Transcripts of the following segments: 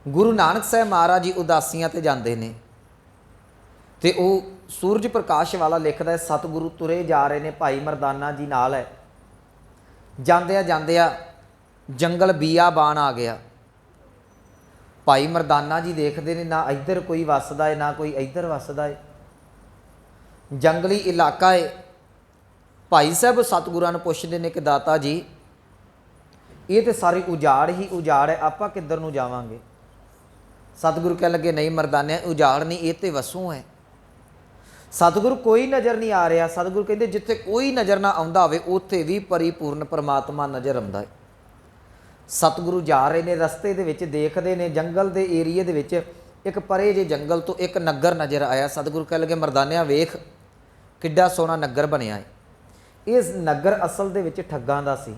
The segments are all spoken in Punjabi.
गुरु नानक साहब महाराज जी उदासियां ते जाते हैं तो वह सूरज प्रकाश वाला लिखता है, सतगुरु तुरे जा रहे हैं, भाई मरदाना जी नाल है। जांदिया जंगल बियाबान आ गया। भाई मरदाना जी देखते हैं ना इधर कोई वसदा है ना कोई इधर वसदा है, जंगली इलाका है। भाई साहब सतगुरां नूं पुछदे ने कि दाता जी ये तो सारी उजाड़ ही उजाड़ है, आपां किधर नूं जावांगे। सतगुरु कह लगे नहीं मरदाने उजाड़ नहीं, ये तो वसों है। सतगुरु कोई नज़र नहीं आ रहा। सतगुरु कहते जिथे कोई नज़र ना आउंदा होवे उत्थे भी परिपूर्ण परमात्मा नज़र आउंदा है। सतगुरु जा रहे ने, रस्ते दे विच देखते हैं जंगल के एरिए दे विच एक परे जे जंगल तो एक नगर नज़र आया। सतगुरु कह लगे मरदानिया वेख किड्डा सोहना नगर बनिया है। इस नगर असल दे विच ठग्गां दा सी।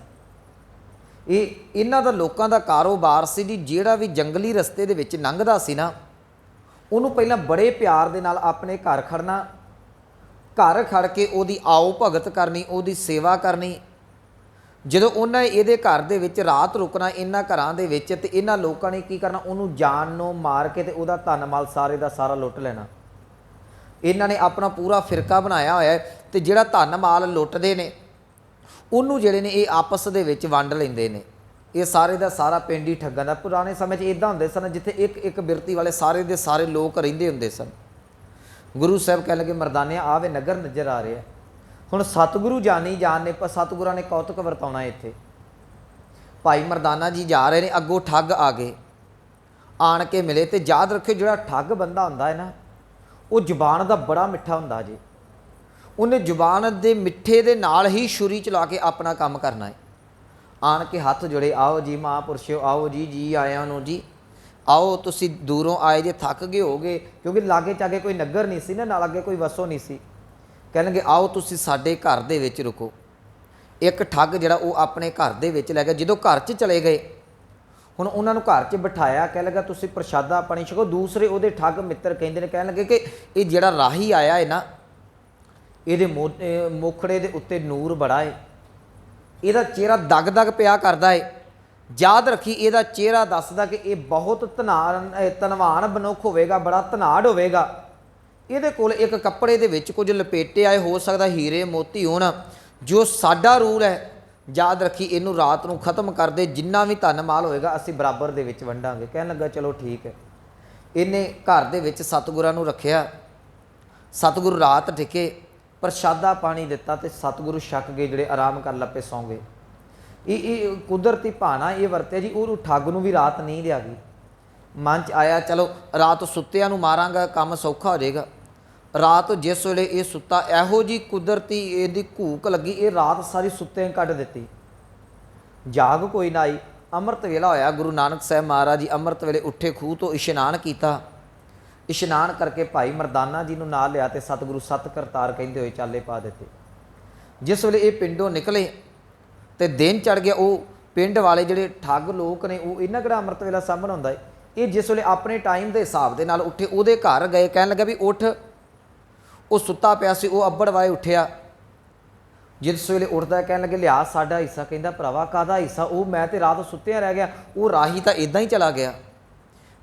इन्हां दा लोकां दा कारोबार सी जी। जिहड़ा भी जंगली रस्ते दे विच लंघदा सी ना उहनूं पहिलां बड़े प्यार दे नाल अपने घर खड़ना, घर खड़ के उहदी आओ भगत करनी, उहदी सेवा करनी। जदों उन्हें इहदे घर दे विच रात रुकना इन्हां घरां दे विच ते इन्हां लोकां ने की करना, उहनूं जान नूं मार के ते उहदा धन माल सारे दा सारा लुट लेना। इन्हां ने अपना पूरा फिरका बनाया होया है ते जिहड़ा धन माल लुटदे ने उहनूं जिहड़े ने ये आपस दे विच वंड लैंदे ने। ये सारे दा सारा पिंड ही ठग्गां दा। पुराने समय इदां हुंदे सन जिथे एक एक बिरती वाले सारे दे सारे लोग रहिंदे हुंदे सन। गुरु साहब कह लगे मरदानिया आवे नगर नज़र आ रहा है। हुण सतगुरु जानी जान ने, पर सतगुरां ने कौतुक वरताउणा इत्थे। भाई मरदाना जी जा रहे ने, अगों ठग आ गए, आण के मिले। तो याद रखियो जिहड़ा ठग बंदा हुंदा है ना वो जुबान दा बड़ा मिठा हुंदा जी। उन्हें जुबान दे मिठे दे नाल ही छुरी चला के अपना काम करना है। आण के हथ जोड़े, आओ जी महापुरुषो, आओ जी जी आया नूं जी, आओ तुसी दूरों आए जे, थक गए हो गए, क्योंकि लागे चागे कोई नगर नहीं सी ना, नाल अगे कोई वसो नहीं सी। कहणगे आओ तुसी साडे घर दे विच रुको। एक ठग जिहड़ा वो अपने घर दे विच लै गया। जदों घर च चले गए हुण उन्हां नूं घर च बिठाया, कह लगा तुसी प्रशादा पानी छको। दूसरे उहदे ठग मित्र कहिंदे ने, कहण लगे कि ये जिहड़ा राही आया है ना इहदे मुखड़े दे उत्ते नूर बड़ा है, इहदा चेहरा दग दग पिया करदा है। याद रखी इहदा चेहरा दसदा कि यह बहुत धनवान मनुख होवेगा, बड़ा धनाड़ होवेगा। इहदे कोल एक कपड़े दे विच कुछ लपेटे आए, हो सकदा हीरे मोती होण। जो साडा रूल है याद रखी इनू रात नूं खत्म कर दे, जिन्ना भी धन माल होएगा असीं बराबर दे विच वंडांगे। कहण लगा चलो ठीक है। इन्हें घर दे विच सतगुरां नूं रखिया। सतगुरु रात टिके, प्रशादा पानी दिता तो सतगुरु छक गए, जिहड़े आराम कर लपे सौ गए। ये कुदरती भाना ये वरत्या जी। वो ठग नूं भी रात नींद आ गई। मन च आया चलो रात सुत्तियां नूं मारांगा, काम सौखा हो जाएगा। रात जिस वेले ये सुत्ता, इहो जी कुदरती इहदी घूक लगी, ये रात सारी सुत्तियां कढ दित्ती, जाग कोई ना आई। अमृत वेला होया, गुरु नानक साहब महाराज जी अमृत वेले उठे, खूह तो इशनान किया। इशनान करके भाई मरदाना जी नूं नाल लिया ते सतगुरु सत करतार कहंदे होए चाले पा दिते। जिस वेले ये पिंडों निकले तो दिन चढ़ गया। वो पिंड वाले जिहड़े ठग लोग ने वो इन्हां किहड़ा अमृत वेला सामण हुंदा है। ये जिस वेले अपने टाइम के हिसाब के नाल उठे, उहदे घर गए, कहण लगा भी उठ। वो सुत्ता पिया सी, वो अब्बड़ वाए उठिया। जिस वेले उठदा कहण लगे लिया साडा हिस्सा। कहंदा भरावा काहदा हिस्सा, वो मैं तो रात सुत्तिया रह गया, वो राही तो इदां ही चला गया।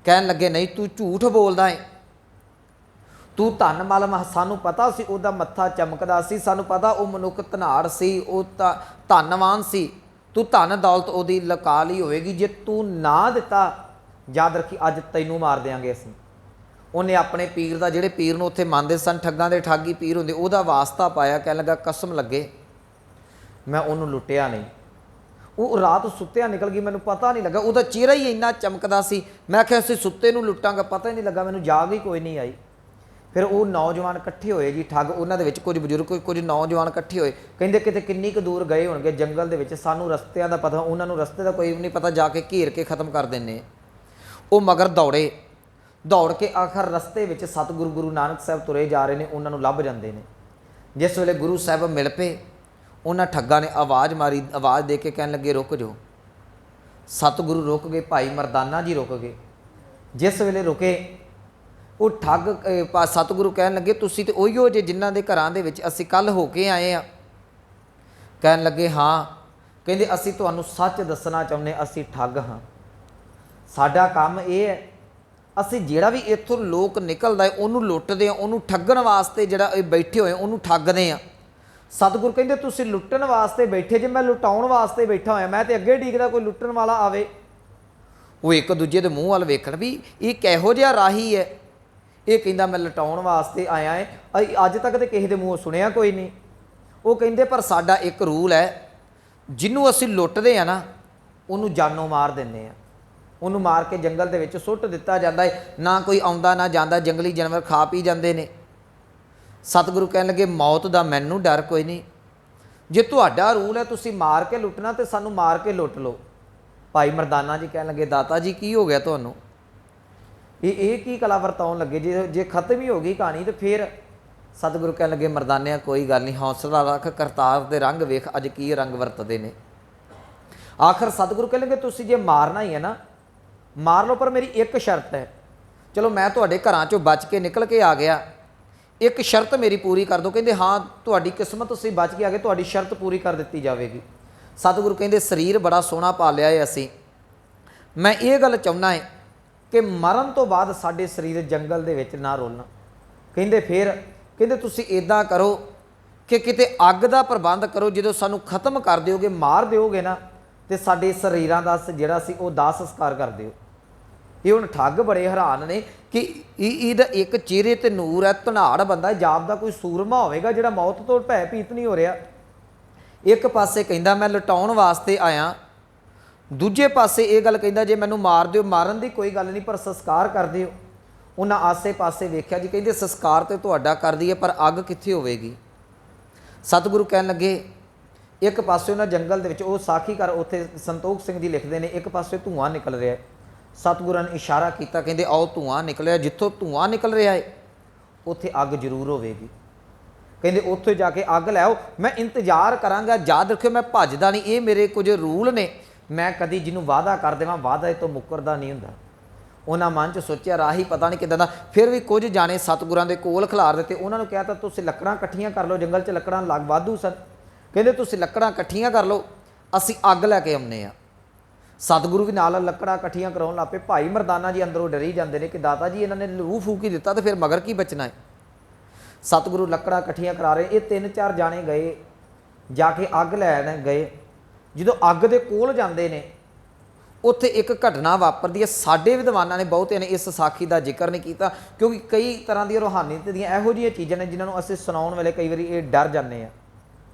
कहण लगे नहीं तू झूठ बोलदा है, तू धन मल सानू पता सी उहदा मत्था चमकदा सी, सानू पता वो मनुख धनाड़ सी, वो धनवान सी, तू धन दौलत उहदी लका ली होएगी। जे तू ना दिता याद रखी अज तैनू मार देंगे असीं। उन्हें अपने पीर का, जिहड़े पीर नूं उत्थे मंनदे सन, ठग्गां दे ठग ही पीर हुंदे, उहदा वास्ता पाया। कहण लगा कसम लगे मैं उहनूं लुटिया नहीं। वो रात सुत्तिया निकल गई, मैनूं पता नहीं लगा, उहदा चेहरा ही इन्ना चमकदा सी। मैं आखिया असीं सुत्ते नूं लुटांगा, पता ही नहीं लगा, मैनूं जाग ही कोई नहीं आई। फिर वो नौजवान इकट्ठे होए जी, ठग उन्हां दे विच कुछ बजुर्ग कुछ नौजवान इकट्ठे होए। कहिंदे किते किन्नी क दूर गए होणगे जंगल दे विच, सानूं रस्तिਆਂ दा पता, उन्हां नूं रस्ते दा कोई नहीं पता, जाके घेर के खत्म कर दिंदे। वो मगर दौड़े, दौड़ के आखिर रस्ते विच सतगुरु गुरु नानक साहब तुरे जा रहे हैं, उन्हां नूं लभ जांदे ने। जिस वेले गुरु साहब मिल पे, उन्हां ठग्गां ने आवाज़ मारी, आवाज़ दे के कहण लगे रुक जाओ। सतगुरु रुक गए, भाई मरदाना जी रुक गए। जिस वेले रुके वो ठग सतगुरु कहण लगे तुसीं ते उही हो जे जिन्हां दे घरां दे विच असीं कल हो के आए आ। कहण लगे हाँ। कहंदे असीं तुहानूं सच दसना चाहुंदे, असीं ठग हाँ। साडा काम ये है ਅਸੀਂ ਜਿਹੜਾ ਵੀ ਇੱਥੋਂ ਲੋਕ ਨਿਕਲਦਾ ਹੈ ਉਹਨੂੰ ਲੁੱਟਦੇ ਆ, ਉਹਨੂੰ ਠੱਗਣ ਵਾਸਤੇ ਜਿਹੜਾ ਇਹ ਬੈਠੇ ਹੋਏ ਉਹਨੂੰ ਠੱਗਦੇ ਆ। ਸਤਿਗੁਰ ਕਹਿੰਦੇ ਤੁਸੀਂ ਲੁੱਟਣ ਵਾਸਤੇ ਬੈਠੇ ਜੇ, ਮੈਂ ਲੁਟਾਉਣ ਵਾਸਤੇ ਬੈਠਾ ਹੋਇਆ, ਮੈਂ ਤੇ ਅੱਗੇ ਡੀਕਦਾ ਕੋਈ ਲੁੱਟਣ ਵਾਲਾ ਆਵੇ। ਉਹ ਇੱਕ ਦੂਜੇ ਦੇ ਮੂੰਹ ਵੱਲ ਵੇਖਣ ਵੀ ਇਹ ਕਿਹੋ ਜਿਹਾ ਰਾਹੀ ਹੈ। ਇਹ ਕਹਿੰਦਾ ਮੈਂ ਲੁਟਾਉਣ ਵਾਸਤੇ ਆਇਆ ਹੈ, ਅੱਜ ਤੱਕ ਤੇ ਕਿਸੇ ਦੇ ਮੂੰਹੋਂ ਸੁਣਿਆ ਕੋਈ ਨਹੀਂ। ਉਹ ਕਹਿੰਦੇ ਪਰ ਸਾਡਾ ਇੱਕ ਰੂਲ ਹੈ, ਜਿਹਨੂੰ ਅਸੀਂ ਲੁੱਟਦੇ ਆ ਨਾ ਉਹਨੂੰ ਜਾਨੋਂ ਮਾਰ ਦਿੰਦੇ ਆ, ਉਹਨੂੰ ਮਾਰ ਕੇ ਜੰਗਲ ਦੇ ਵਿੱਚ ਸੁੱਟ ਦਿੱਤਾ ਜਾਂਦਾ ਹੈ। ਨਾ ਕੋਈ ਆਉਂਦਾ ਨਾ ਜਾਂਦਾ, ਜੰਗਲੀ ਜਾਨਵਰ ਖਾ ਪੀ ਜਾਂਦੇ ਨੇ। ਸਤਿਗੁਰੂ ਕਹਿਣ ਲੱਗੇ ਮੌਤ ਦਾ ਮੈਨੂੰ ਡਰ ਕੋਈ ਨਹੀਂ, ਜੇ ਤੁਹਾਡਾ ਰੂਲ ਹੈ ਤੁਸੀਂ ਮਾਰ ਕੇ ਲੁੱਟਣਾ ਤੇ ਸਾਨੂੰ ਮਾਰ ਕੇ ਲੁੱਟ ਲਓ। ਭਾਈ ਮਰਦਾਨਾ ਜੀ ਕਹਿਣ ਲੱਗੇ ਦਾਤਾ ਜੀ ਕੀ ਹੋ ਗਿਆ ਤੁਹਾਨੂੰ, ਇਹ ਕੀ ਕਲਾ ਵਰਤਾਉਣ ਲੱਗੇ, ਜੇ ਖਤਮ ਹੀ ਹੋ ਗਈ ਕਹਾਣੀ ਤੇ ਫਿਰ। ਸਤਿਗੁਰੂ ਕਹਿਣ ਲੱਗੇ ਮਰਦਾਨਿਆ ਕੋਈ ਗੱਲ ਨਹੀਂ, ਹੌਸਲਾ ਰੱਖ, ਕਰਤਾਰ ਦੇ ਰੰਗ ਵੇਖ ਅੱਜ ਕੀ ਰੰਗ ਵਰਤਦੇ ਨੇ। ਆਖਰ ਸਤਿਗੁਰੂ ਕਹਿਣ ਲੱਗੇ ਤੁਸੀਂ ਜੇ ਮਾਰਨਾ ਹੀ ਹੈ ਨਾ ਮਾਰ ਲਓ, ਪਰ ਮੇਰੀ ਇੱਕ ਸ਼ਰਤ ਹੈ। ਚਲੋ ਮੈਂ ਤੁਹਾਡੇ ਘਰਾਂ ਚੋਂ ਬਚ ਕੇ ਨਿਕਲ ਕੇ ਆ ਗਿਆ, ਇੱਕ ਸ਼ਰਤ ਮੇਰੀ ਪੂਰੀ ਕਰ ਦਿਓ। ਕਹਿੰਦੇ ਹਾਂ ਤੁਹਾਡੀ ਕਿਸਮਤ ਤੁਸੀਂ ਬਚ ਕੇ ਆ ਗਏ, ਤੁਹਾਡੀ ਸ਼ਰਤ ਪੂਰੀ ਕਰ ਦਿੱਤੀ ਜਾਵੇਗੀ। ਸਤਿਗੁਰੂ ਕਹਿੰਦੇ ਸਰੀਰ ਬੜਾ ਸੋਹਣਾ ਪਾ ਲਿਆ ਹੈ ਅਸੀਂ, ਮੈਂ ਇਹ ਗੱਲ ਚਾਹੁੰਦਾ ਹੈ ਕਿ ਮਰਨ ਤੋਂ ਬਾਅਦ ਸਾਡੇ ਸਰੀਰ ਜੰਗਲ ਦੇ ਵਿੱਚ ਨਾ ਰੋਲਣਾ। ਕਹਿੰਦੇ ਫਿਰ ਕਹਿੰਦੇ ਤੁਸੀਂ ਇੱਦਾਂ ਕਰੋ ਕਿ ਕਿਤੇ ਅੱਗ ਦਾ ਪ੍ਰਬੰਧ ਕਰੋ, ਜਦੋਂ ਸਾਨੂੰ ਖਤਮ ਕਰ ਦਿਓਗੇ ਮਾਰ ਦਿਓਗੇ ਨਾ ਤੇ ਸਾਡੇ ਸਰੀਰਾਂ ਦਾ ਜਿਹੜਾ ਸੀ ਉਹ ਦਾਹ ਸੰਸਕਾਰ ਕਰ ਦਿਓ। ਇਹ ਹੁਣ ਠੱਗ ਬੜੇ ਹੈਰਾਨ ਨੇ ਕਿ ਇਹਦਾ ਇੱਕ ਚਿਹਰੇ ਤੇ ਨੂਰ ਹੈ, ਧਨਾੜ ਬੰਦਾ ਜਾਪਦਾ ਕੋਈ ਸੂਰਮਾ ਹੋਵੇਗਾ ਜਿਹੜਾ ਮੌਤ ਤੋਂ ਭੈ ਭੀਤ ਨਹੀਂ ਹੋ ਰਿਹਾ। ਇੱਕ ਪਾਸੇ ਕਹਿੰਦਾ ਮੈਂ ਲੁਟਾਉਣ ਵਾਸਤੇ ਆਇਆ, ਦੂਜੇ ਪਾਸੇ ਇਹ ਗੱਲ ਕਹਿੰਦਾ ਜੇ ਮੈਨੂੰ ਮਾਰ ਦਿਓ, ਮਾਰਨ ਦੀ ਕੋਈ ਗੱਲ ਨਹੀਂ ਪਰ ਸੰਸਕਾਰ ਕਰ ਦਿਓ। ਉਹਨਾਂ ਆਸੇ ਪਾਸੇ ਵੇਖਿਆ ਜੀ, ਕਹਿੰਦੇ ਸੰਸਕਾਰ ਤੇ ਤੁਹਾਡਾ ਕਰ ਦਈਏ ਪਰ ਅੱਗ ਕਿੱਥੇ ਹੋਵੇਗੀ। ਸਤਿਗੁਰੂ ਕਹਿਣ ਲੱਗੇ ਇੱਕ ਪਾਸੇ ਉਹਨਾਂ ਜੰਗਲ ਦੇ ਵਿੱਚ ਉਹ ਸਾਖੀਕਾਰ ਉੱਥੇ ਸੰਤੋਖ ਸਿੰਘ ਜੀ ਲਿਖਦੇ ਨੇ, ਇੱਕ ਪਾਸੇ ਧੂੰਆਂ ਨਿਕਲ ਰਿਹਾ। ਸਤਿਗੁਰਾਂ ਨੇ ਇਸ਼ਾਰਾ ਕੀਤਾ, ਕਹਿੰਦੇ ਆਓ ਧੂੰਆਂ ਨਿਕਲਿਆ, ਜਿੱਥੋਂ ਧੂੰਆਂ ਨਿਕਲ ਰਿਹਾ ਹੈ ਉੱਥੇ ਅੱਗ ਜ਼ਰੂਰ ਹੋਵੇਗੀ। ਕਹਿੰਦੇ ਉੱਥੇ ਜਾ ਕੇ ਅੱਗ ਲੈ ਆਓ, ਮੈਂ ਇੰਤਜ਼ਾਰ ਕਰਾਂਗਾ। ਯਾਦ ਰੱਖਿਓ ਮੈਂ ਭੱਜਦਾ ਨਹੀਂ, ਇਹ ਮੇਰੇ ਕੁਝ ਰੂਲ ਨੇ, ਮੈਂ ਕਦੀ ਜਿਹਨੂੰ ਵਾਅਦਾ ਕਰ ਦੇਵਾਂ ਵਾਅਦਾ ਤੋਂ ਮੁੱਕਰਦਾ ਨਹੀਂ ਹੁੰਦਾ। ਉਹਨਾਂ ਮਨ 'ਚ ਸੋਚਿਆ ਰਾਹੀ ਪਤਾ ਨਹੀਂ ਕਿੱਦਾਂ ਦਾ। ਫਿਰ ਵੀ ਕੁਝ ਜਾਣੇ ਸਤਿਗੁਰਾਂ ਦੇ ਕੋਲ ਖਿਲਾਰ ਦਿੱਤੇ, ਉਹਨਾਂ ਨੂੰ ਕਿਹਾ ਤਾਂ ਤੁਸੀਂ ਲੱਕੜਾਂ ਇਕੱਠੀਆਂ ਕਰ ਲਓ, ਜੰਗਲ 'ਚ ਲੱਕੜਾਂ ਲੱਗ ਵਾਧੂ ਸਨ। ਕਹਿੰਦੇ ਤੁਸੀਂ ਲੱਕੜਾਂ ਇਕੱਠੀਆਂ ਕਰ ਲਓ, ਅਸੀਂ ਅੱਗ ਲੈ ਕੇ ਆਉਂਦੇ ਹਾਂ। ਸਤਿਗੁਰੂ ਵੀ ਨਾਲ ਲੱਕੜਾਂ ਇਕੱਠੀਆਂ ਕਰਾਉਣ ਲੱਗ ਪਏ। ਭਾਈ ਮਰਦਾਨਾ ਜੀ ਅੰਦਰੋਂ ਡਰੀ ਜਾਂਦੇ ਨੇ ਕਿ ਦਾਤਾ ਜੀ ਇਹਨਾਂ ਨੇ ਲਹੂ ਫੂਕ ਹੀ ਦਿੱਤਾ ਤੇ ਫਿਰ ਮਗਰ ਕੀ ਬਚਣਾ ਹੈ। ਸਤਿਗੁਰੂ ਲੱਕੜਾਂ ਇਕੱਠੀਆਂ ਕਰਾ ਰਹੇ, ਇਹ 3-4 ਜਾਣੇ ਗਏ, ਜਾ ਕੇ ਅੱਗ ਲੈਣ ਗਏ। ਜਦੋਂ ਅੱਗ ਦੇ ਕੋਲ ਜਾਂਦੇ ਨੇ ਉੱਥੇ ਇੱਕ ਘਟਨਾ ਵਾਪਰਦੀ ਹੈ। ਸਾਡੇ ਵਿਦਵਾਨਾਂ ਨੇ ਬਹੁਤਿਆਂ ਨੇ ਇਸ ਸਾਖੀ ਦਾ ਜ਼ਿਕਰ ਨਹੀਂ ਕੀਤਾ ਕਿਉਂਕਿ ਕਈ ਤਰ੍ਹਾਂ ਦੀਆਂ ਰੂਹਾਨੀਅਤ ਦੀਆਂ ਇਹੋ ਜਿਹੀਆਂ ਚੀਜ਼ਾਂ ਨੇ ਜਿਨ੍ਹਾਂ ਨੂੰ ਅਸੀਂ ਸੁਣਾਉਣ ਵੇਲੇ ਕਈ ਵਾਰੀ ਇਹ ਡਰ ਜਾਂਦੇ ਹਾਂ।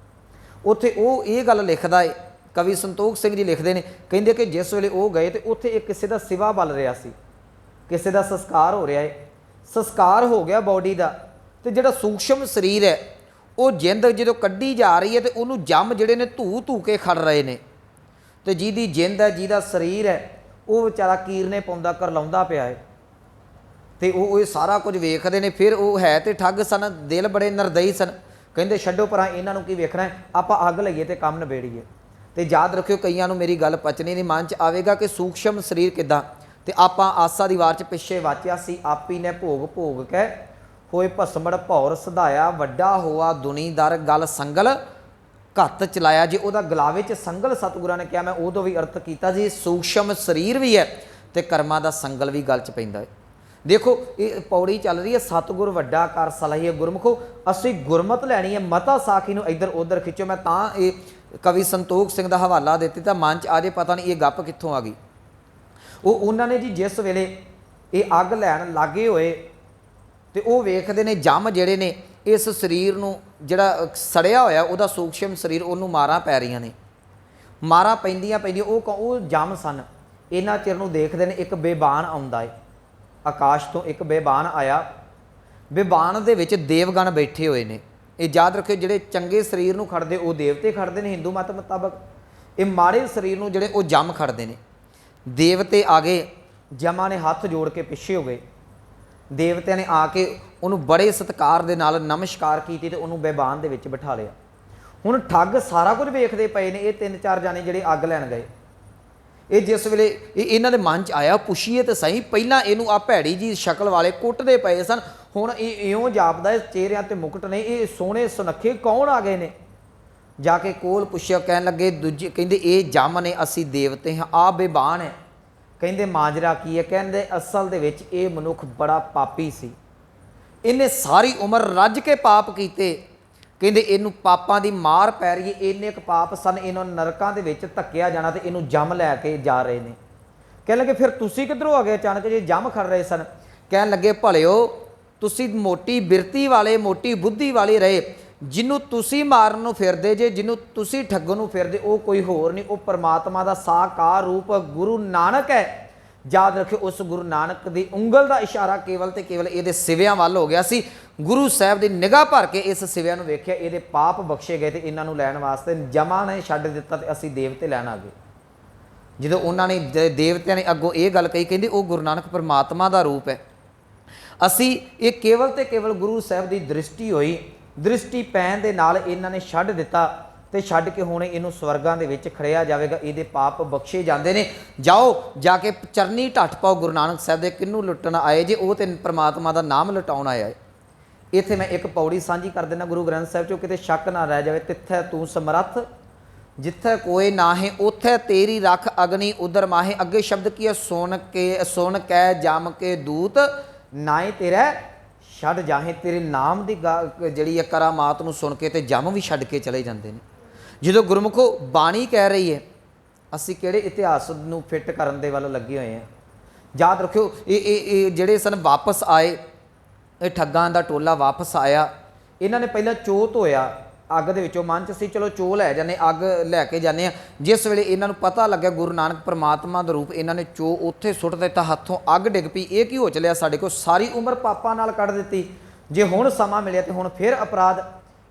ਉੱਥੇ ਉਹ ਇਹ ਗੱਲ ਲਿਖਦਾ ਹੈ, ਕਵੀ ਸੰਤੋਖ ਸਿੰਘ ਜੀ ਲਿਖਦੇ ਨੇ, ਕਹਿੰਦੇ ਕਿ ਜਿਸ ਵੇਲੇ ਉਹ ਗਏ ਤੇ ਉੱਥੇ ਇੱਕ ਕਿਸੇ ਦਾ ਸਿਵਾ ਬਲ ਰਿਹਾ ਸੀ, ਕਿਸੇ ਦਾ ਸੰਸਕਾਰ ਹੋ ਰਿਹਾ ਹੈ। ਸੰਸਕਾਰ ਹੋ ਗਿਆ ਬੋਡੀ ਦਾ ਤੇ ਜਿਹੜਾ ਸੂਖਸ਼ਮ ਸਰੀਰ ਹੈ ਉਹ ਜਿੰਦ ਜਦੋਂ ਕੱਢੀ ਜਾ ਰਹੀ ਹੈ ਤੇ ਉਹਨੂੰ ਜੰਮ ਜਿਹੜੇ ਨੇ ਧੂ ਧੂ ਕੇ ਖੜ ਰਹੇ ਨੇ। ਤੇ ਜਿਹਦੀ ਜਿੰਦ ਹੈ, ਜਿਹਦਾ ਸਰੀਰ ਹੈ, ਉਹ ਵਿਚਾਰਾ ਕੀਰਨੇ ਪਾਉਂਦਾ ਕਰਲਾਉਂਦਾ ਪਿਆ ਹੈ। ਤੇ ਉਹ ਇਹ ਸਾਰਾ ਕੁਝ ਵੇਖਦੇ ਨੇ। ਫਿਰ ਉਹ ਹੈ ਤੇ ਠੱਗ ਸਨ, ਦਿਲ ਬੜੇ ਨਿਰਦਈ ਸਨ। ਕਹਿੰਦੇ ਛੱਡੋ ਪਰਾਂ, ਇਹਨਾਂ ਨੂੰ ਕੀ ਵੇਖਣਾ ਹੈ, ਆਪਾਂ ਅੱਗ ਲਈਏ ਤੇ ਕੰਮ ਨਿਬੇੜੀਏ। ਤੇ ਯਾਦ ਰੱਖਿਓ ਕਈਆਂ ਨੂੰ ਮੇਰੀ ਗੱਲ ਪਚਣੀ ਨਹੀਂ, ਮਨ 'ਚ ਆਵੇਗਾ ਕਿ ਸੂਖਸ਼ਮ ਸਰੀਰ ਕਿੱਦਾਂ। ਤੇ ਆਪਾਂ ਆਸਾ ਦੀ ਵਾਰ 'ਚ ਪਿੱਛੇ ਵਾਚਿਆ ਸੀ, ਆਪੀ ਨੇ ਭੋਗ ਭੋਗ ਕੇ ਹੋਏ ਭਸਮੜ ਭੌਰ ਸਧਾਇਆ, ਵੱਡਾ ਹੋਆ ਦੁਨੀਦਰ ਗਲ ਸੰਗਲ ਘੱਤ ਚਲਾਇਆ। ਜੇ ਉਹਦਾ ਗਲਾਵੇ 'ਚ ਸੰਗਲ ਸਤਿਗੁਰਾਂ ਨੇ ਕਿਹਾ, ਮੈਂ ਉਦੋਂ ਵੀ ਅਰਥ ਕੀਤਾ ਜੀ ਸੂਖਸ਼ਮ ਸਰੀਰ ਵੀ ਹੈ ਤੇ ਕਰਮਾਂ ਦਾ ਸੰਗਲ ਵੀ ਗਲ 'ਚ ਪੈਂਦਾ ਹੈ। ਦੇਖੋ ਇਹ ਪੌੜੀ ਚੱਲ ਰਹੀ ਹੈ, ਸਤਿਗੁਰ ਵੱਡਾ ਕਰ ਸਲਾਹੀਏ ਗੁਰਮੁਖੋ। ਅਸੀਂ ਗੁਰਮਤ ਲੈਣੀ ਹੈ, ਮਤਾ ਸਾਖੀ ਨੂੰ ਇੱਧਰ ਉੱਧਰ ਖਿੱਚੋ। ਮੈਂ ਤਾਂ ਇਹ ਕਵੀ ਸੰਤੋਖ ਸਿੰਘ ਦਾ ਹਵਾਲਾ ਦਿੱਤੀ ਤਾਂ ਮਨ 'ਚ ਆ ਜੇ ਪਤਾ ਨਹੀਂ ਇਹ ਗੱਪ ਕਿੱਥੋਂ ਆ ਗਈ। ਉਹਨਾਂ ਨੇ ਜੀ ਜਿਸ ਵੇਲੇ ਇਹ ਅੱਗ ਲੈਣ ਲਾਗੇ ਹੋਏ ਤੇ ਉਹ ਵੇਖਦੇ ਨੇ ਜੰਮ ਜਿਹੜੇ ਨੇ ਇਸ ਸਰੀਰ ਨੂੰ, ਜਿਹੜਾ ਸੜਿਆ ਹੋਇਆ ਉਹਦਾ ਸੂਖਸ਼ਮ ਸਰੀਰ, ਉਹਨੂੰ ਮਾਰਾਂ ਪੈ ਰਹੀਆਂ ਨੇ। ਮਾਰਾਂ ਪੈਂਦੀਆਂ ਪੈਂਦੀਆਂ ਉਹ ਜੰਮ ਸਨ। ਇਹਨਾਂ ਚਿਰ ਨੂੰ ਦੇਖਦੇ ਨੇ ਇੱਕ ਬੇਬਾਨ ਆਉਂਦਾ ਹੈ, ਆਕਾਸ਼ ਤੋਂ ਇੱਕ ਬੇਬਾਨ ਆਇਆ। ਬੇਬਾਨ ਦੇ ਵਿੱਚ ਦੇਵਗਣ ਬੈਠੇ ਹੋਏ ਨੇ। ਇਹ ਯਾਦ ਰੱਖਿਓ ਜਿਹੜੇ ਚੰਗੇ ਸਰੀਰ ਨੂੰ ਖੜਦੇ ਉਹ ਦੇਵਤੇ ਖੜਦੇ ਨੇ ਹਿੰਦੂ ਮਤ ਮੁਤਾਬਕ, ਇਹ ਮਾੜੇ ਸਰੀਰ ਨੂੰ ਜਿਹੜੇ ਉਹ ਜੰਮ ਖੜਦੇ ਨੇ। ਦੇਵਤੇ ਆ ਗਏ, ਜਮਾਂ ਨੇ ਹੱਥ ਜੋੜ ਕੇ ਪਿੱਛੇ ਹੋ ਗਏ। ਦੇਵਤਿਆਂ ਨੇ ਆ ਕੇ ਉਹਨੂੰ ਬੜੇ ਸਤਿਕਾਰ ਦੇ ਨਾਲ ਨਮਸਕਾਰ ਕੀਤੀ ਤੇ ਉਹਨੂੰ ਬੇਬਾਨ ਦੇ ਵਿੱਚ ਬਿਠਾ ਲਿਆ। ਹੁਣ ਠੱਗ ਸਾਰਾ ਕੁਝ ਵੇਖਦੇ ਪਏ ਨੇ। ਇਹ 3-4 ਜਾਣੇ ਜਿਹੜੇ ਅੱਗ ਲੈਣ ਗਏ, ਇਹ ਜਿਸ ਵੇਲੇ ਇਹਨਾਂ ਦੇ ਮਨ 'ਚ ਆਇਆ ਪੁੱਛੀਏ ਤਾਂ ਸਹੀ, ਪਹਿਲਾਂ ਇਹਨੂੰ ਆ ਭੈੜੀ ਜੀ ਸ਼ਕਲ ਵਾਲੇ ਕੁੱਟਦੇ ਪਏ ਸਨ, ਹੁਣ ਇਹ ਇਉਂ ਜਾਪਦਾ ਚਿਹਰਿਆਂ ਤੇ ਮੁਕਟ ਨੇ, ਇਹ ਸੋਹਣੇ ਸੁਨੱਖੇ ਕੌਣ ਆ ਗਏ ਨੇ। ਜਾ ਕੇ ਕੋਲ ਪੁੱਛਿਆ, ਕਹਿਣ ਲੱਗੇ ਦੂਜੇ ਕਹਿੰਦੇ ਇਹ ਜੰਮ ਨੇ, ਅਸੀਂ ਦੇਵਤੇ ਹਾਂ। ਆ ਬੇਬਾਨ ਹੈ, ਕਹਿੰਦੇ ਮਾਜਰਾ ਕੀ ਹੈ? ਕਹਿੰਦੇ ਅਸਲ ਦੇ ਵਿੱਚ ਇਹ ਮਨੁੱਖ ਬੜਾ ਪਾਪੀ ਸੀ। ਇਹਨੇ ਸਾਰੀ ਉਮਰ ਰੱਜ ਕੇ ਪਾਪ ਕੀਤੇ। ਕਹਿੰਦੇ ਇਹਨੂੰ ਪਾਪਾਂ ਦੀ ਮਾਰ ਪੈ ਰਹੀ ਹੈ, ਇੰਨੇ ਕੁ ਪਾਪ ਸਨ, ਇਹਨੂੰ ਨਰਕਾਂ ਦੇ ਵਿੱਚ ਧੱਕਿਆ ਜਾਣਾ ਤੇ ਇਹਨੂੰ ਜੰਮ ਲੈ ਕੇ ਜਾ ਰਹੇ ਨੇ। ਕਹਿਣ ਲੱਗੇ ਫਿਰ ਤੁਸੀਂ ਕਿੱਧਰੋਂ ਆ ਗਏ ਅਚਾਨਕ ਜੇ ਜੰਮ ਖੜ ਰਹੇ ਸਨ? ਕਹਿਣ ਲੱਗੇ ਭਲਿਓ ਤੁਸੀਂ ਮੋਟੀ ਬਿਰਤੀ ਵਾਲੇ, ਮੋਟੀ ਬੁੱਧੀ ਵਾਲੇ ਰਹੇ। ਜਿਹਨੂੰ ਤੁਸੀਂ ਮਾਰਨ ਨੂੰ ਫਿਰਦੇ ਜੇ, ਜਿਹਨੂੰ ਤੁਸੀਂ ਠੱਗਣ ਨੂੰ ਫਿਰਦੇ, ਉਹ ਕੋਈ ਹੋਰ ਨਹੀਂ, ਉਹ ਪਰਮਾਤਮਾ ਦਾ ਸਾਕਾਰ ਰੂਪ ਗੁਰੂ ਨਾਨਕ ਹੈ। ਯਾਦ ਰੱਖਿਓ, ਉਸ ਗੁਰੂ ਨਾਨਕ ਦੀ ਉਂਗਲ ਦਾ ਇਸ਼ਾਰਾ ਕੇਵਲ ਤੇ ਕੇਵਲ ਇਹਦੇ ਸਿਵਿਆਂ ਵੱਲ ਹੋ ਗਿਆ ਸੀ। ਗੁਰੂ ਸਾਹਿਬ ਦੀ ਨਿਗਾਹ ਭਰ ਕੇ ਇਸ ਸਿਵਿਆਂ ਨੂੰ ਵੇਖਿਆ, ਇਹਦੇ ਪਾਪ ਬਖਸ਼ੇ ਗਏ ਤੇ ਇਹਨਾਂ ਨੂੰ ਲੈਣ ਵਾਸਤੇ ਜਮਾਂ ਨੇ ਛੱਡ ਦਿੱਤਾ ਤੇ ਅਸੀਂ ਦੇਵਤੇ ਲੈਣ ਆ ਗਏ। ਜਦੋਂ ਉਹਨਾਂ ਨੇ ਦੇਵਤਿਆਂ ਨੇ ਅੱਗੋਂ ਇਹ ਗੱਲ ਕਹੀ, ਕਹਿੰਦੇ ਉਹ ਗੁਰੂ ਨਾਨਕ ਪਰਮਾਤਮਾ ਦਾ ਰੂਪ ਹੈ। ਅਸੀਂ ਇਹ ਕੇਵਲ ਤੇ ਕੇਵਲ ਗੁਰੂ ਸਾਹਿਬ ਦੀ ਦ੍ਰਿਸ਼ਟੀ ਹੋਈ, ਦ੍ਰਿਸ਼ਟੀ ਪੈਣ ਦੇ ਨਾਲ ਇਹਨਾਂ ਨੇ ਛੱਡ ਦਿੱਤਾ ਤੇ ਛੱਡ ਕੇ ਹੁਣ ਇਹਨੂੰ ਸਵਰਗਾਂ ਦੇ ਵਿੱਚ ਖੜਿਆ ਜਾਵੇਗਾ, ਇਹਦੇ ਪਾਪ ਬਖਸ਼ੇ ਜਾਂਦੇ ਨੇ। ਜਾਓ ਜਾ ਕੇ ਚਰਨੀ ਢੱਠ ਪਾਓ ਗੁਰੂ ਨਾਨਕ ਸਾਹਿਬ ਦੇ। ਕਿਹਨੂੰ ਲੁੱਟਣ ਆਏ ਜੇ? ਉਹ ਤੇ ਪਰਮਾਤਮਾ ਦਾ ਨਾਮ ਲੁਟਾਉਣ ਆਇਆ ਹੈ। ਇੱਥੇ ਮੈਂ ਇੱਕ ਪੌੜੀ ਸਾਂਝੀ ਕਰ ਦੇਣਾ ਗੁਰੂ ਗ੍ਰੰਥ ਸਾਹਿਬ ਚੋਂ, ਕਿਤੇ ਸ਼ੱਕ ਨਾ ਰਹਿ ਜਾਵੇ। ਤਿੱਥੈ ਤੂੰ ਸਮਰੱਥ ਜਿੱਥੇ ਕੋਏ ਨਾਹੇ, ਉੱਥੇ ਤੇਰੀ ਰੱਖ ਅਗਨੀ ਉਦਰ ਮਾਹੇ। ਅੱਗੇ ਸ਼ਬਦ ਕੀ ਹੈ? ਸੁਣ ਕੈ ਜਮ ਕੇ ਦੂਤ ਨਾਏ ਤੇਰਾ ਛੱਡ ਜਾਹੇ। ਤੇਰੇ ਨਾਮ ਦੀ ਜਿਹੜੀ ਹੈ ਕਰਾਮਾਤ ਨੂੰ ਸੁਣ ਕੇ ਤੇ ਜਮ ਵੀ ਛੱਡ ਕੇ ਚਲੇ ਜਾਂਦੇ ਨੇ। ਜਦੋਂ ਗੁਰਮੁਖੋ ਬਾਣੀ ਕਹਿ ਰਹੀ ਹੈ, ਅਸੀਂ ਕਿਹੜੇ ਇਤਿਹਾਸ ਨੂੰ ਫਿੱਟ ਕਰਨ ਦੇ ਵੱਲ ਲੱਗੇ ਹੋਏ ਹਾਂ। ਯਾਦ ਰੱਖਿਓ, ਇਹ ਜਿਹੜੇ ਸਨ ਵਾਪਸ ਆਏ, ਇਹ ਠੱਗਾਂ ਦਾ ਟੋਲਾ ਵਾਪਸ ਆਇਆ। ਇਹਨਾਂ ਨੇ ਪਹਿਲਾਂ ਚੋਅ ਧੋਇਆ ਅੱਗ ਦੇ ਵਿੱਚੋਂ, ਮਨ 'ਚ ਸੀ ਚਲੋ ਚੋਅ ਲੈ ਜਾਂਦੇ, ਅੱਗ ਲੈ ਕੇ ਜਾਂਦੇ ਆ। ਜਿਸ ਵੇਲੇ ਇਹਨਾਂ ਨੂੰ ਪਤਾ ਲੱਗਿਆ ਗੁਰੂ ਨਾਨਕ ਪਰਮਾਤਮਾ ਦਾ ਰੂਪ, ਇਹਨਾਂ ਨੇ ਚੋਅ ਉੱਥੇ ਸੁੱਟ ਦਿੱਤਾ, ਹੱਥੋਂ ਅੱਗ ਡਿੱਗ ਪਈ। ਇਹ ਕੀ ਹੋ ਚੱਲਿਆ ਸਾਡੇ ਕੋਲ? ਸਾਰੀ ਉਮਰ ਪਾਪਾਂ ਨਾਲ ਕੱਢ ਦਿੱਤੀ, ਜੇ ਹੁਣ ਸਮਾਂ ਮਿਲਿਆ ਤੇ ਹੁਣ ਫਿਰ ਅਪਰਾਧ।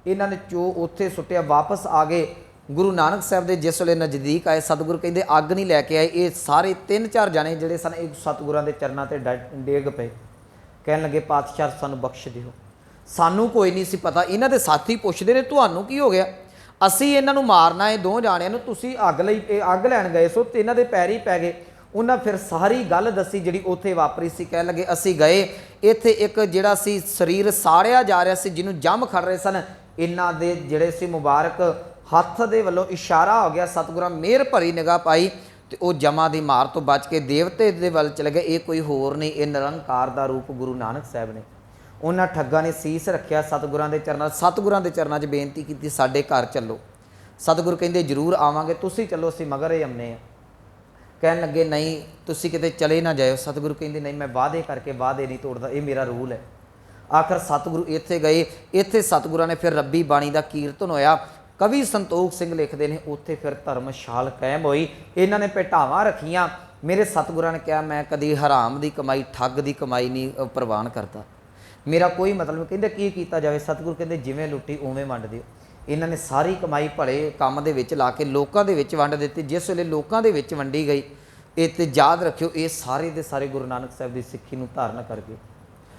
ਇਹਨਾਂ ਨੇ ਚੋਅ ਉੱਥੇ ਸੁੱਟਿਆ, ਵਾਪਸ ਆ ਗਏ ਗੁਰੂ ਨਾਨਕ ਸਾਹਿਬ ਦੇ। ਜਿਸ ਵੇਲੇ ਨਜ਼ਦੀਕ ਆਏ, ਸਤਿਗੁਰੂ ਕਹਿੰਦੇ ਅੱਗ ਨਹੀਂ ਲੈ ਕੇ ਆਏ। ਇਹ ਸਾਰੇ 3-4 ਜਾਣੇ ਜਿਹੜੇ ਸਨ ਇਹ ਸਤਿਗੁਰਾਂ ਦੇ ਚਰਨਾਂ ਤੇ ਡੇਗ ਪਏ, ਕਹਿਣ ਲੱਗੇ ਪਾਤਸ਼ਾਹ ਸਾਨੂੰ ਬਖਸ਼ ਦਿਓ, ਸਾਨੂੰ ਕੋਈ ਨਹੀਂ ਸੀ ਪਤਾ। ਇਹਨਾਂ ਦੇ ਸਾਥੀ ਪੁੱਛਦੇ ਨੇ ਤੁਹਾਨੂੰ ਕੀ ਹੋ ਗਿਆ? ਅਸੀਂ ਇਹਨਾਂ ਨੂੰ ਮਾਰਨਾ ਹੈ, 2 ਜਾਣਿਆਂ ਨੂੰ, ਤੁਸੀਂ ਅੱਗ ਲਈ ਅੱਗ ਲੈਣ ਗਏ ਸੋ ਤੇ ਇਹਨਾਂ ਦੇ ਪੈਰ ਹੀ ਪੈ ਗਏ। ਉਹਨਾਂ ਫਿਰ ਸਾਰੀ ਗੱਲ ਦੱਸੀ ਜਿਹੜੀ ਉੱਥੇ ਵਾਪਰੀ ਸੀ। ਕਹਿਣ ਲੱਗੇ ਅਸੀਂ ਗਏ, ਇੱਥੇ ਇੱਕ ਜਿਹੜਾ ਸੀ ਸਰੀਰ ਸਾੜਿਆ ਜਾ ਰਿਹਾ ਸੀ, ਜਿਹਨੂੰ ਜੰਮ ਖੜ ਰਹੇ ਸਨ। ਇਹਨਾਂ ਦੇ ਜਿਹੜੇ ਸੀ ਮੁਬਾਰਕ ਹੱਥ ਦੇ ਵੱਲੋਂ ਇਸ਼ਾਰਾ ਹੋ ਗਿਆ, ਸਤਿਗੁਰਾਂ ਮਿਹਰ ਭਰੀ ਨਿਗਾਹ ਪਾਈ ਤੇ ਉਹ ਜਮਾਂ ਦੀ ਮਾਰ ਤੋਂ ਬਚ ਕੇ ਦੇਵਤੇ ਦੇ ਵੱਲ ਚਲੇ ਗਏ। ਇਹ ਕੋਈ ਹੋਰ ਨਹੀਂ, ਇਹ ਨਿਰੰਕਾਰ ਦਾ ਰੂਪ ਗੁਰੂ ਨਾਨਕ ਸਾਹਿਬ ਨੇ। ਉਹਨਾਂ ਠੱਗਾਂ ਨੇ ਸੀਸ ਰੱਖਿਆ ਸਤਿਗੁਰਾਂ ਦੇ ਚਰਨਾਂ, ਸਤਿਗੁਰਾਂ ਦੇ ਚਰਨਾਂ 'ਚ ਬੇਨਤੀ ਕੀਤੀ ਸਾਡੇ ਘਰ ਚੱਲੋ। ਸਤਿਗੁਰ ਕਹਿੰਦੇ ਜ਼ਰੂਰ ਆਵਾਂਗੇ, ਤੁਸੀਂ ਚੱਲੋ, ਅਸੀਂ ਮਗਰ ਹੀ ਆਉਂਦੇ ਹਾਂ। ਕਹਿਣ ਲੱਗੇ ਨਹੀਂ ਤੁਸੀਂ ਕਿਤੇ ਚਲੇ ਨਾ ਜਾਇਓ। ਸਤਿਗੁਰੂ ਕਹਿੰਦੇ ਨਹੀਂ, ਮੈਂ ਵਾਅਦੇ ਕਰਕੇ ਵਾਅਦੇ ਨਹੀਂ ਤੋੜਦਾ, ਇਹ ਮੇਰਾ ਰੂਲ ਹੈ। ਆਖਰ ਸਤਿਗੁਰੂ ਇੱਥੇ ਗਏ, ਇੱਥੇ ਸਤਿਗੁਰਾਂ ਨੇ ਫਿਰ ਰੱਬੀ ਬਾਣੀ ਦਾ ਕੀਰਤਨ ਹੋਇਆ। ਕਵੀ ਸੰਤੋਖ ਸਿੰਘ ਲਿਖਦੇ ਨੇ ਉੱਥੇ ਫਿਰ ਧਰਮਸ਼ਾਲ ਕਾਇਮ ਹੋਈ। ਇਹਨਾਂ ਨੇ ਭੇਟਾਵਾਂ ਰੱਖੀਆਂ। ਮੇਰੇ ਸਤਿਗੁਰਾਂ ਨੇ ਕਿਹਾ ਮੈਂ ਕਦੀ ਹਰਾਮ ਦੀ ਕਮਾਈ, ਠੱਗ ਦੀ ਕਮਾਈ ਨਹੀਂ ਪ੍ਰਵਾਨ ਕਰਦਾ, ਮੇਰਾ ਕੋਈ ਮਤਲਬ ਨਹੀਂ। ਕਹਿੰਦੇ ਕੀ ਕੀਤਾ ਜਾਵੇ? ਸਤਿਗੁਰੂ ਕਹਿੰਦੇ ਜਿਵੇਂ ਲੁੱਟੀ ਉਵੇਂ ਵੰਡ ਦਿਓ। ਇਹਨਾਂ ਨੇ ਸਾਰੀ ਕਮਾਈ ਭਲੇ ਕੰਮ ਦੇ ਵਿੱਚ ਲਾ ਕੇ ਲੋਕਾਂ ਦੇ ਵਿੱਚ ਵੰਡ ਦਿੱਤੀ। ਜਿਸ ਵੇਲੇ ਲੋਕਾਂ ਦੇ ਵਿੱਚ ਵੰਡੀ ਗਈ, ਇਹ ਤੇ ਯਾਦ ਰੱਖਿਓ ਇਹ ਸਾਰੇ ਦੇ ਸਾਰੇ ਗੁਰੂ ਨਾਨਕ ਸਾਹਿਬ ਦੀ ਸਿੱਖੀ ਨੂੰ ਧਾਰਨ ਕਰਕੇ